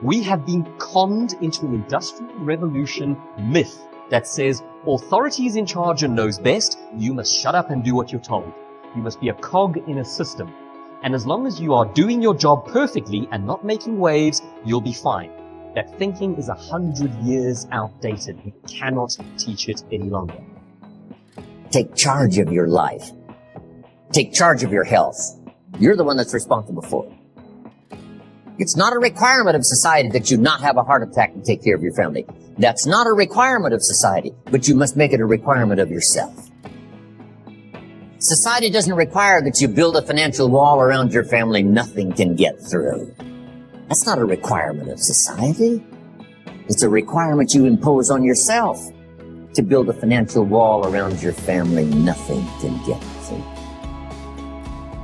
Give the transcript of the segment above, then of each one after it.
We have been conned into an industrial revolution myth that says authority is in charge and knows best. You must shut up and do what you're told. You must be a cog in a system. And as long as you are doing your job perfectly and not making waves, you'll be fine. That thinking is 100 years outdated. We cannot teach it any longer. Take charge of your life. Take charge of your health. You're the one that's responsible for it. It's not a requirement of society that you not have a heart attack to take care of your family. That's not a requirement of society, but you must make it a requirement of yourself. Society doesn't require that you build a financial wall around your family nothing can get through. That's not a requirement of society. It's a requirement you impose on yourself to build a financial wall around your family nothing can get through.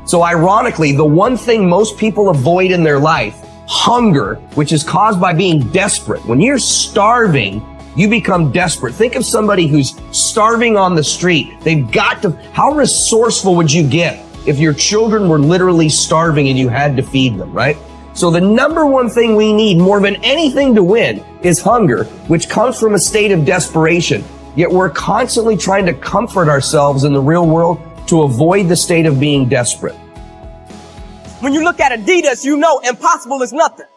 So ironically, the one thing most people avoid in their life, hunger, which is caused by being desperate. When you're starving, you become desperate. Think of somebody who's starving on the street. They've got to, how resourceful would you get if your children were literally starving and you had to feed them, right? So the number one thing we need more than anything to win is hunger, which comes from a state of desperation. Yet we're constantly trying to comfort ourselves in the real world to avoid the state of being desperate. When you look at Adidas, you know impossible is nothing.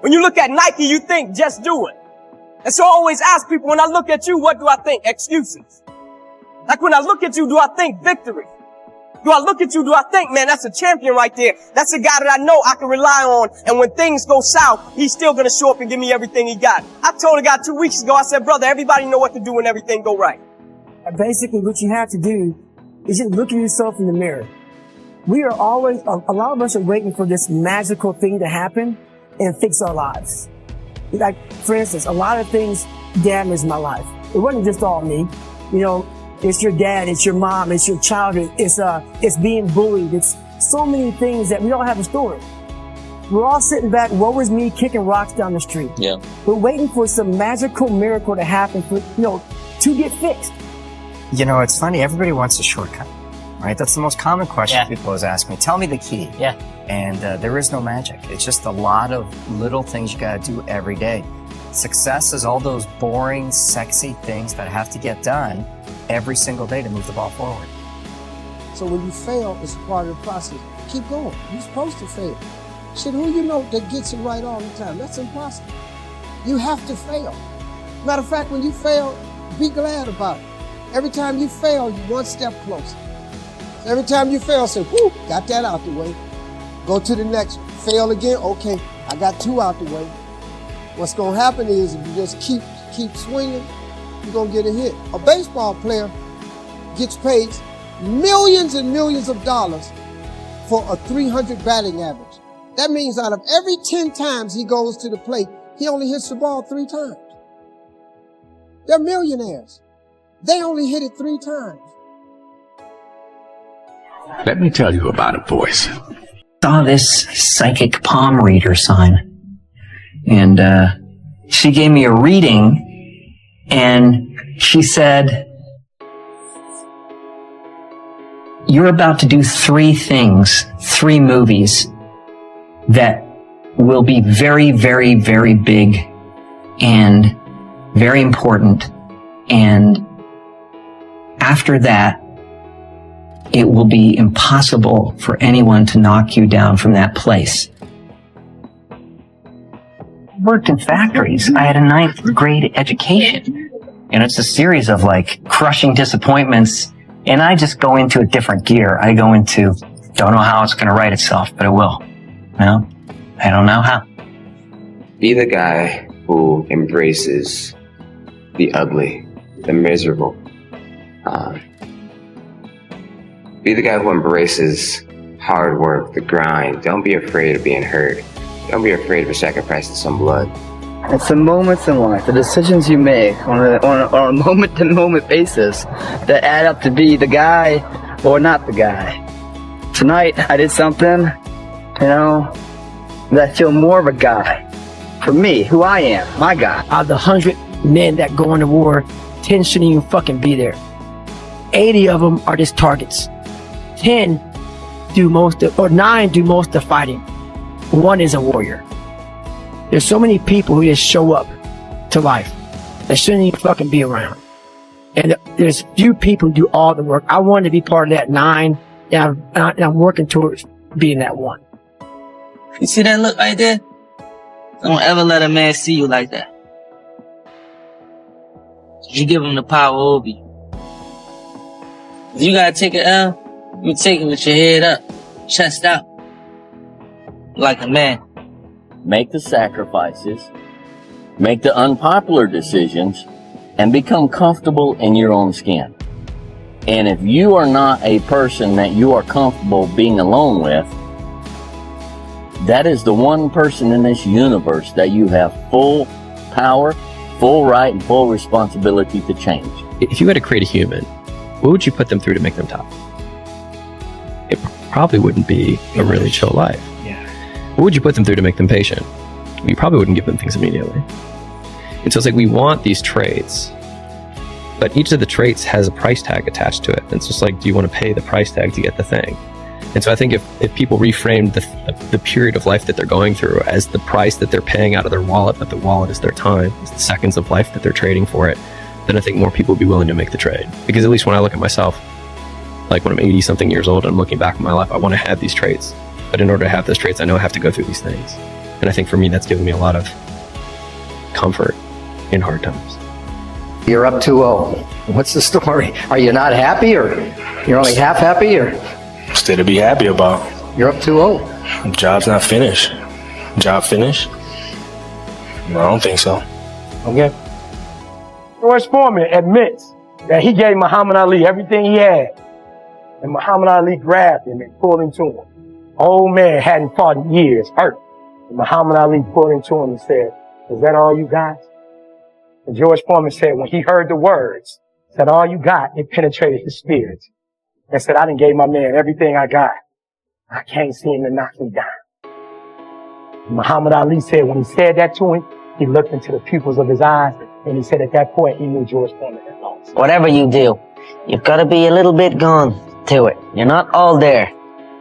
When you look at Nike, you think just do it. And so I always ask people, when I look at you, what do I think? Excuses. Like when I look at you, do I think victory? Do I look at you, do I think, man, that's a champion right there. That's a guy that I know I can rely on. And when things go south, he's still going to show up and give me everything he got. I told a guy 2 weeks ago, I said, brother, everybody know what to do when everything go right. Basically, what you have to do is just look at yourself in the mirror. We are always, a lot of us are waiting for this magical thing to happen and fix our lives. Like, for instance, a lot of things damaged my life. It wasn't just all me. You know, it's your dad, it's your mom, it's your childhood, it's being bullied. It's so many things that we all have a story. We're all sitting back, woe is me, kicking rocks down the street. Yeah. We're waiting for some magical miracle to happen for, to get fixed. You know, it's funny, everybody wants a shortcut, right? That's the most common question people always ask me. Tell me the key. Yeah. And there is no magic. It's just a lot of little things you gotta do every day. Success is all those boring, sexy things that have to get done every single day to move the ball forward. So when you fail, it's a part of the process. Keep going. You're supposed to fail. Shit, who you know that gets it right all the time? That's impossible. You have to fail. Matter of fact, when you fail, be glad about it. Every time you fail, you're one step closer. Every time you fail, say, whoo, got that out the way. Go to the next one. Fail again, okay, I got 2 out the way. What's gonna happen is if you just keep swinging, you're gonna get a hit. A baseball player gets paid millions and millions of dollars for a 300 batting average. That means out of every 10 times he goes to the plate, he only hits the ball 3 times. They're millionaires. They only hit it 3 times. Let me tell you about a voice. Saw this psychic palm reader sign, and she gave me a reading, and she said, you're about to do 3 things, 3 movies that will be very, very, very big and very important, and after that, it will be impossible for anyone to knock you down from that place. I worked in factories. I had a 9th grade education. And it's a series of crushing disappointments. And I just go into a different gear. I go into, don't know how it's going to write itself, but it will. I don't know how. Be the guy who embraces the ugly, the miserable. Be the guy who embraces hard work, the grind. Don't be afraid of being hurt. Don't be afraid of sacrificing some blood. It's the moments in life, the decisions you make on a moment-to-moment basis that add up to be the guy or not the guy. Tonight, I did something, that I feel more of a guy. For me, who I am, my guy. Out of the 100 men that go into war, 10 shouldn't even fucking be there. 80 of them are just targets. 10 do most of, or 9 do most of the fighting. 1 is a warrior. There's so many people who just show up to life that shouldn't even fucking be around. And there's few people who do all the work. I wanted to be part of that 9, and I'm working towards being that 1. You see that look right there? Don't ever let a man see you like that. You give him the power over you. If you gotta take it L, you take it with your head up, chest out, like a man. Make the sacrifices, make the unpopular decisions, and become comfortable in your own skin. And if you are not a person that you are comfortable being alone with, that is the one person in this universe that you have full power, full right, and full responsibility to change. If you had to create a human, what would you put them through to make them tough? It probably wouldn't be a really chill life. Yeah. What would you put them through to make them patient? You probably wouldn't give them things immediately. And so it's like we want these traits, but each of the traits has a price tag attached to it. And it's just like, do you want to pay the price tag to get the thing? And so I think if people reframed the period of life that they're going through as the price that they're paying out of their wallet, but the wallet is their time, it's the seconds of life that they're trading for it, then I think more people would be willing to make the trade. Because at least when I look at myself, like when I'm 80 something years old and I'm looking back at my life, I want to have these traits. But in order to have those traits, I know I have to go through these things. And I think for me, that's given me a lot of comfort in hard times. You're up 2-0. What's the story? Are you not happy, or you're only half happy, or? Still to be happy about. You're up 2-0. Job's not finished. Job finished? No, I don't think so. Okay. George Foreman admits that he gave Muhammad Ali everything he had. And Muhammad Ali grabbed him and pulled him to him. Old man hadn't fought in years, hurt. And Muhammad Ali pulled him to him and said, "Is that all you got?" And George Foreman said when he heard the words, "Is that all you got?" it penetrated his spirit. And said, "I done gave my man everything I got. I can't see him to knock me down." Muhammad Ali said when he said that to him, he looked into the pupils of his eyes, and he said at that point he knew George Foreman had lost. Whatever you do, you've got to be a little bit gone to it. You're not all there.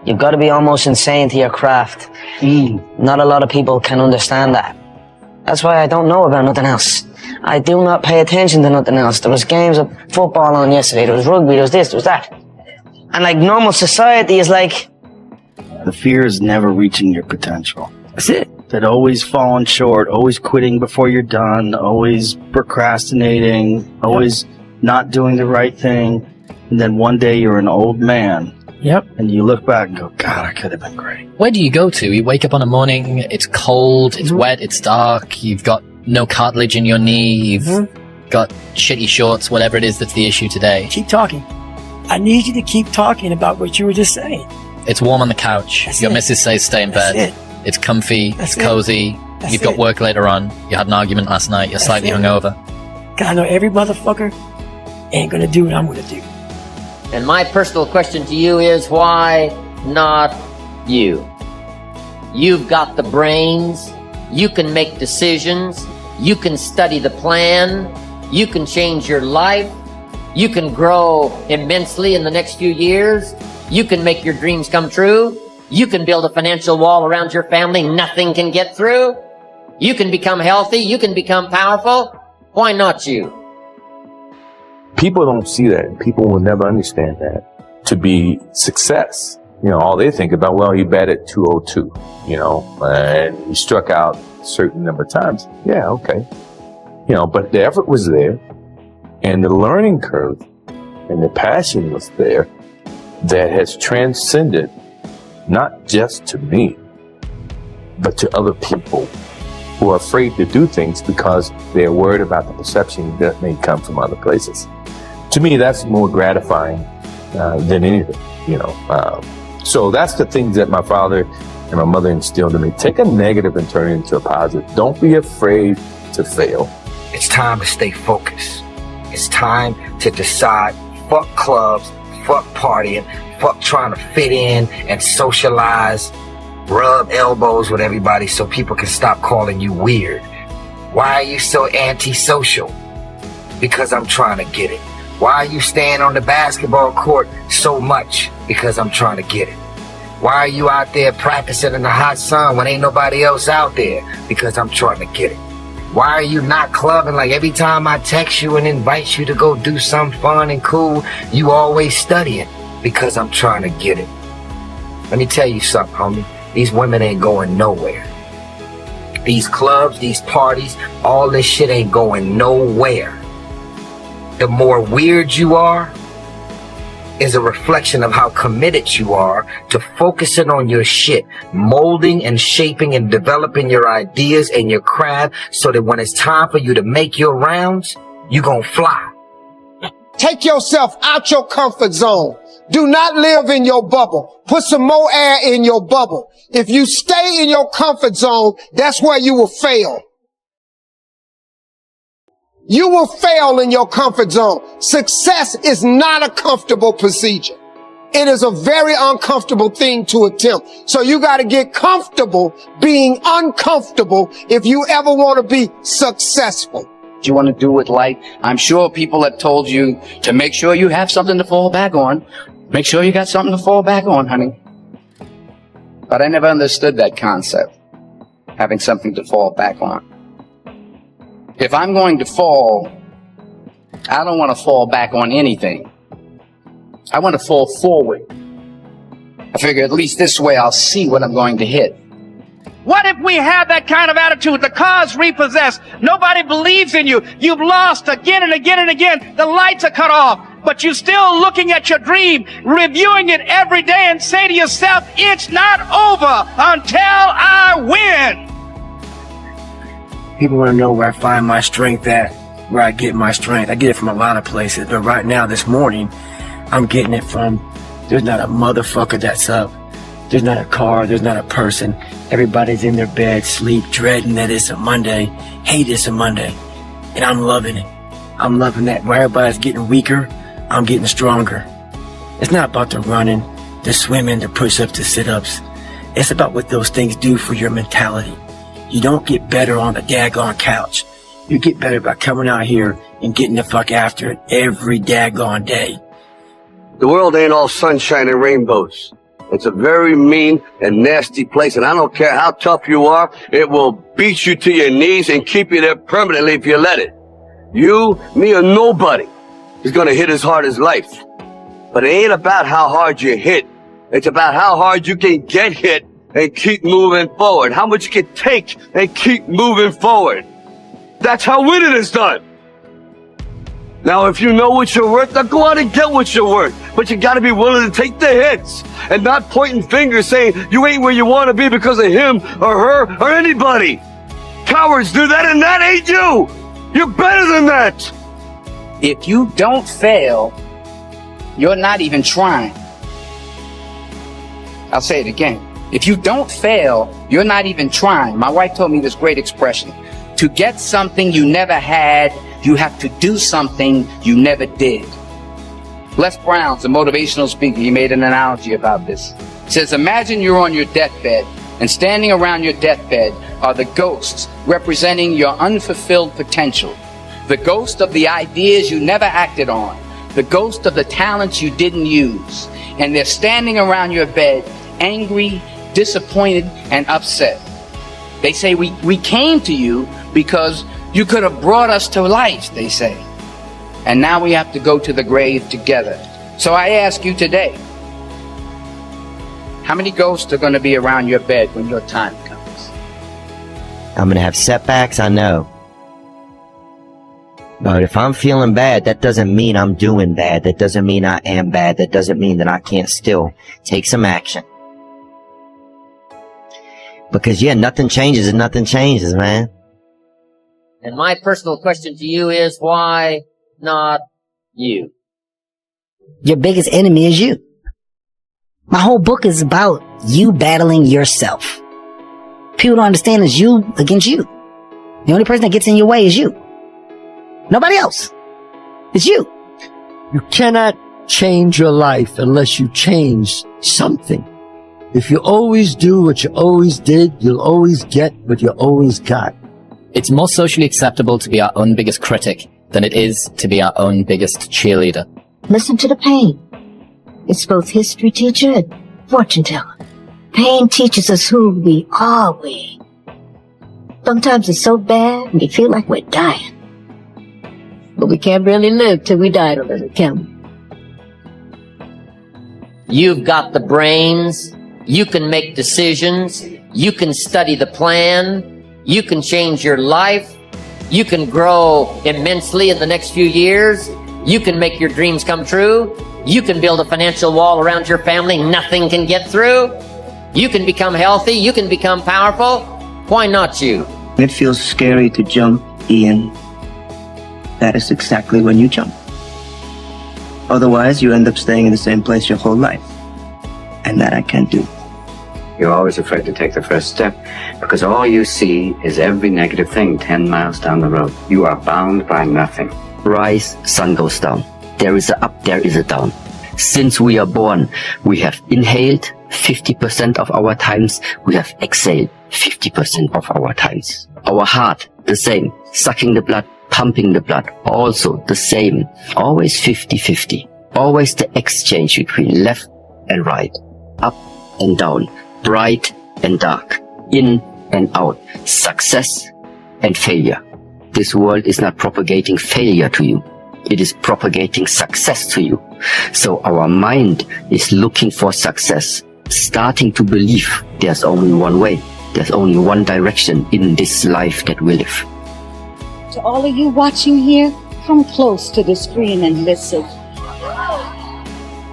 You've got to be almost insane to your craft. Not a lot of people can understand that. That's why I don't know about nothing else. I do not pay attention to nothing else. There was games of football on yesterday. There was rugby. There was this. There was that. And like normal society is like... The fear is never reaching your potential. That's it. That always falling short, always quitting before you're done, always procrastinating, always not doing the right thing. And then one day you're an old man. Yep. And you look back and go, God, I could have been great. Where do you go to? You wake up on a morning, it's cold, it's wet, it's dark, you've got no cartilage in your knee, you've got shitty shorts, whatever it is that's the issue today. Keep talking. I need you to keep talking about what you were just saying. It's warm on the couch. Your missus says stay in bed. It's comfy. It's cozy. You've got work later on. You had an argument last night. You're slightly hungover. God, I know every motherfucker ain't gonna do what I'm gonna do. And my personal question to you is, why not you? You've got the brains. You can make decisions. You can study the plan. You can change your life. You can grow immensely in the next few years. You can make your dreams come true. You can build a financial wall around your family nothing can get through. You can become healthy. You can become powerful. Why not you? People don't see that. People will never understand that. To be success, all they think about, well, he batted 202, and he struck out a certain number of times. Yeah, okay. But the effort was there, and the learning curve and the passion was there that has transcended not just to me, but to other people who are afraid to do things because they're worried about the perception that may come from other places. To me, that's more gratifying than anything, So that's the things that my father and my mother instilled in me. Take a negative and turn it into a positive. Don't be afraid to fail. It's time to stay focused. It's time to decide, fuck clubs, fuck partying, fuck trying to fit in and socialize, rub elbows with everybody so people can stop calling you weird. Why are you so antisocial? Because I'm trying to get it. Why are you staying on the basketball court so much? Because I'm trying to get it. Why are you out there practicing in the hot sun when ain't nobody else out there? Because I'm trying to get it. Why are you not clubbing? Like every time I text you and invite you to go do something fun and cool, you always studying? Because I'm trying to get it. Let me tell you something, homie. These women ain't going nowhere. These clubs, these parties, all this shit ain't going nowhere. The more weird you are is a reflection of how committed you are to focusing on your shit, molding and shaping and developing your ideas and your craft so that when it's time for you to make your rounds, you gonna fly. Take yourself out your comfort zone. Do not live in your bubble. Put some more air in your bubble. If you stay in your comfort zone, that's where you will fail. You will fail in your comfort zone. Success is not a comfortable procedure. It is a very uncomfortable thing to attempt. So you got to get comfortable being uncomfortable if you ever want to be successful. What you want to do with life? I'm sure people have told you to make sure you have something to fall back on. Make sure you got something to fall back on, honey. But I never understood that concept, having something to fall back on. If I'm going to fall, I don't want to fall back on anything. I want to fall forward. I figure at least this way I'll see what I'm going to hit. What if we have that kind of attitude? The car's repossessed. Nobody believes in you. You've lost again and again and again. The lights are cut off. But you're still looking at your dream, reviewing it every day and say to yourself, it's not over until I win. People want to know where I find my strength at, where I get my strength. I get it from a lot of places, but right now, this morning, I'm getting it from, there's not a motherfucker that's up. There's not a car, there's not a person. Everybody's in their bed, sleep, dreading that it's a Monday, hate it's a Monday. And I'm loving it. I'm loving that. Where everybody's getting weaker, I'm getting stronger. It's not about the running, the swimming, the push-ups, the sit-ups. It's about what those things do for your mentality. You don't get better on the daggone couch. You get better by coming out here and getting the fuck after it every daggone day. The world ain't all sunshine and rainbows. It's a very mean and nasty place, and I don't care how tough you are, it will beat you to your knees and keep you there permanently if you let it. You, me, or nobody is gonna hit as hard as life. But it ain't about how hard you hit. It's about how hard you can get hit and keep moving forward. How much you can take and keep moving forward. That's how winning is done. Now, if you know what you're worth, now go out and get what you're worth. But you gotta be willing to take the hits and not pointing fingers saying you ain't where you want to be because of him or her or anybody. Cowards do that, and that ain't you. You're better than that. If you don't fail, you're not even trying. I'll say it again. If you don't fail, you're not even trying. My wife told me this great expression. To get something you never had, you have to do something you never did. Les Brown's a motivational speaker. He made an analogy about this. He says, imagine you're on your deathbed, and standing around your deathbed are the ghosts representing your unfulfilled potential. The ghost of the ideas you never acted on. The ghost of the talents you didn't use. And they're standing around your bed, angry, disappointed, and upset. They say, we came to you because you could have brought us to life, they say. And now we have to go to the grave together. So I ask you today, how many ghosts are going to be around your bed when your time comes? I'm going to have setbacks, I know. But if I'm feeling bad, that doesn't mean I'm doing bad. That doesn't mean I am bad. That doesn't mean that I can't still take some action. Because, yeah, nothing changes and nothing changes, man. And my personal question to you is, why not you? Your biggest enemy is you. My whole book is about you battling yourself. People don't understand it's you against you. The only person that gets in your way is you. Nobody else. It's you. You cannot change your life unless you change something. If you always do what you always did, you'll always get what you always got. It's more socially acceptable to be our own biggest critic than it is to be our own biggest cheerleader. Listen to the pain. It's both history teacher and fortune teller. Pain teaches us who we are. Sometimes it's so bad we feel like we're dying. But we can't really live till we die, can we? You've got the brains. You can make decisions. You can study the plan. You can change your life. You can grow immensely in the next few years. You can make your dreams come true. You can build a financial wall around your family nothing can get through. You can become healthy. You can become powerful. Why not you? It feels scary to jump, Ian. That is exactly when you jump. Otherwise, you end up staying in the same place your whole life. And that I can't do. You're always afraid to take the first step because all you see is every negative thing 10 miles down the road. You are bound by nothing. Rise, sun goes down. There is a up, there is a down. Since we are born, we have inhaled 50% of our times. We have exhaled 50% of our times. Our heart, the same. Sucking the blood, pumping the blood, also the same. Always 50-50. Always the exchange between left and right. Up and down. Bright and dark. In and out. Success and failure. This world is not propagating failure to you. It is propagating success to you. So our mind is looking for success, starting to believe there's only one way. There's only one direction in this life that we live. To all of you watching here, come close to the screen and listen.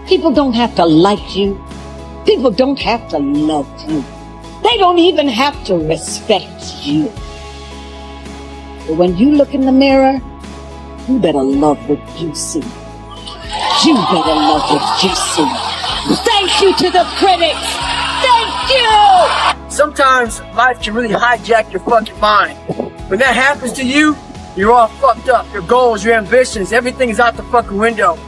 People don't have to like you. People don't have to love you. They don't even have to respect you. But when you look in the mirror, you better love what you see. You better love what you see. Thank you to the critics. Thank you. Sometimes life can really hijack your fucking mind. When that happens to you, you're all fucked up. Your goals, your ambitions, everything is out the fucking window.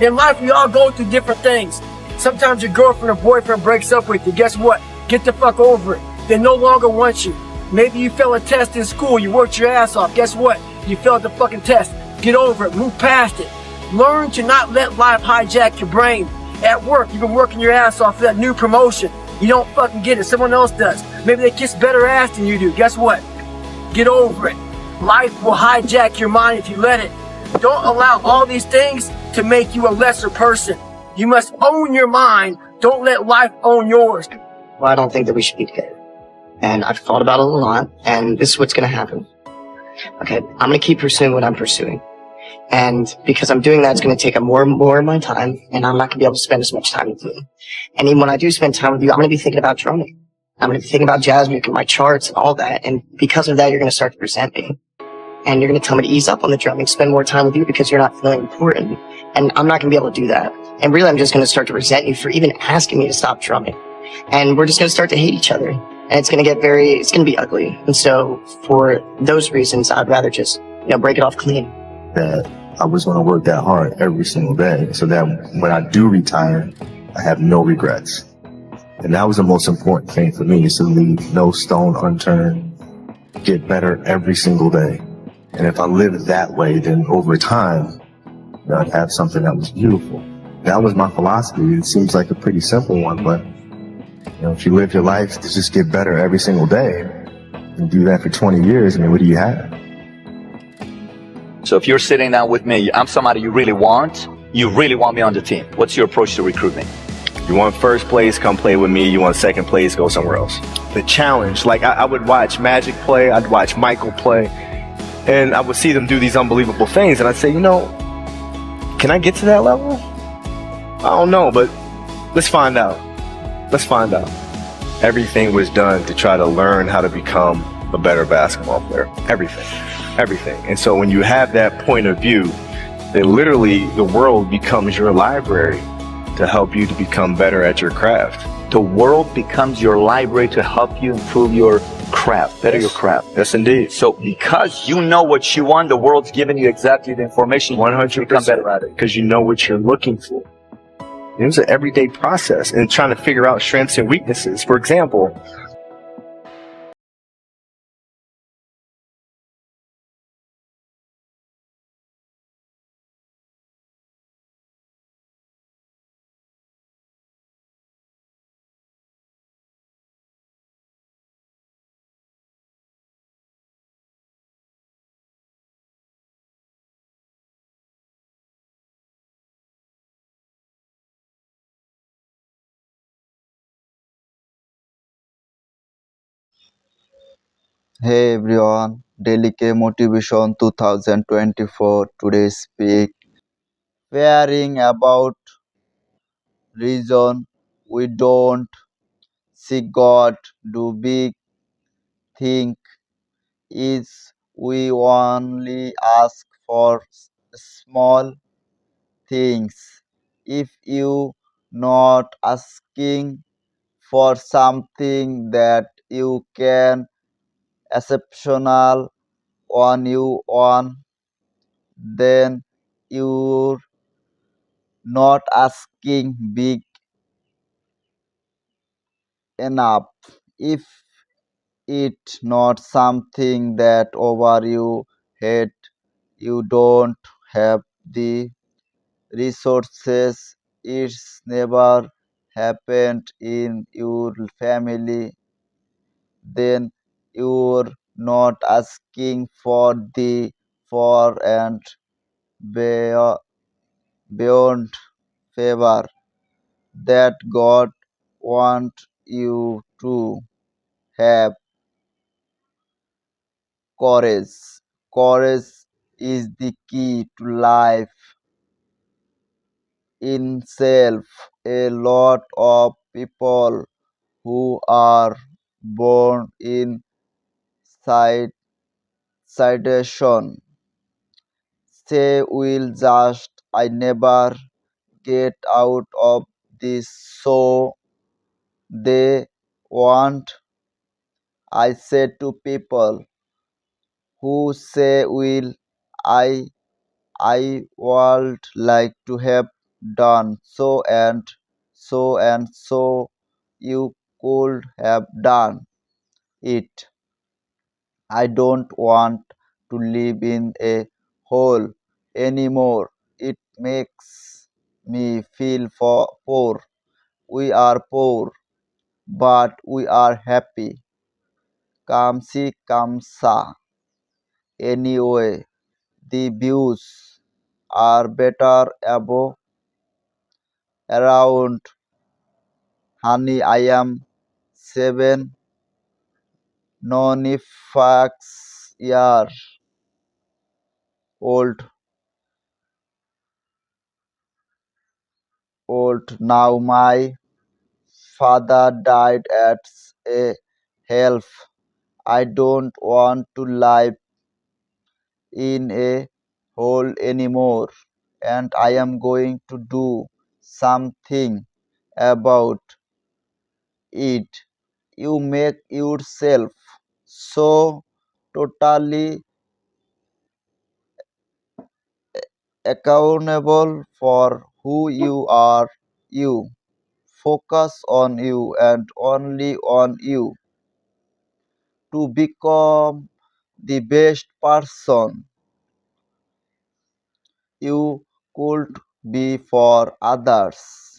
In life, we all go through different things. Sometimes your girlfriend or boyfriend breaks up with you. Guess what? Get the fuck over it. They no longer want you. Maybe you failed a test in school. You worked your ass off. Guess what? You failed the fucking test. Get over it. Move past it. Learn to not let life hijack your brain. At work, you've been working your ass off for that new promotion. You don't fucking get it. Someone else does. Maybe they kiss better ass than you do. Guess what? Get over it. Life will hijack your mind if you let it. Don't allow all these things to make you a lesser person. You must own your mind. Don't let life own yours. Well, I don't think that we should be together. And I've thought about it a lot, and this is what's going to happen. Okay, I'm going to keep pursuing what I'm pursuing. And because I'm doing that, it's going to take up more and more of my time, and I'm not going to be able to spend as much time with you. And even when I do spend time with you, I'm going to be thinking about drumming. I'm going to be thinking about jazz music and my charts and all that. And because of that, you're going to start to resent me. And you're going to tell me to ease up on the drumming, spend more time with you because you're not feeling important. And I'm not going to be able to do that. And really, I'm just going to start to resent you for even asking me to stop drumming. And we're just going to start to hate each other. And it's going to get it's going to be ugly. And so for those reasons, I'd rather just, break it off clean. That I was going to work that hard every single day so that when I do retire, I have no regrets. And that was the most important thing for me, is to leave no stone unturned, get better every single day. And if I lived that way, then over time, I'd have something that was beautiful. That was my philosophy. It seems like a pretty simple one, but if you live your life to just get better every single day and do that for 20 years, what do you have? So if you're sitting down with me, I'm somebody you really want me on the team. What's your approach to recruitment? You want first place, come play with me. You want second place, go somewhere else. The challenge, I would watch Magic play, I'd watch Michael play, and I would see them do these unbelievable things, and I'd say, can I get to that level? I don't know, but let's find out. Everything was done to try to learn how to become a better basketball player. Everything. And so when you have that point of view, then literally the world becomes your library to help you to become better at your craft. The world becomes your library to help you improve your craft, better your craft. Yes, indeed. So because you know what you want, the world's giving you exactly the information 100% to become better at it. Because you know what you're looking for. It was an everyday process and trying to figure out strengths and weaknesses. For example, Hey everyone, Dailykeymotivation 2024 today speak fearing about reason we don't see God do big thing is we only ask for small things. If you not asking for something that you can exceptional on you on, then you're not asking big enough. If it not something that over you hate, you don't have the resources, it's never happened in your family, then you're not asking for the for and beyond favor that God wants you to have. Courage. Courage is the key to life in self. A lot of people who are born in situation say will just I never get out of this, so they want. I say to people who say will I I would like to have done so and so and so, you could have done it. I don't want to live in a hole anymore. It makes me feel poor. We are poor, but we are happy. Come see, come sa. Anyway, the views are better above around. Honey, I am 7 nonifex year old now. My father died at a health. I don't want to live in a hole anymore, and I am going to do something about it. You make yourself so totally accountable for who you are. You focus on you and only on you to become the best person you could be for others.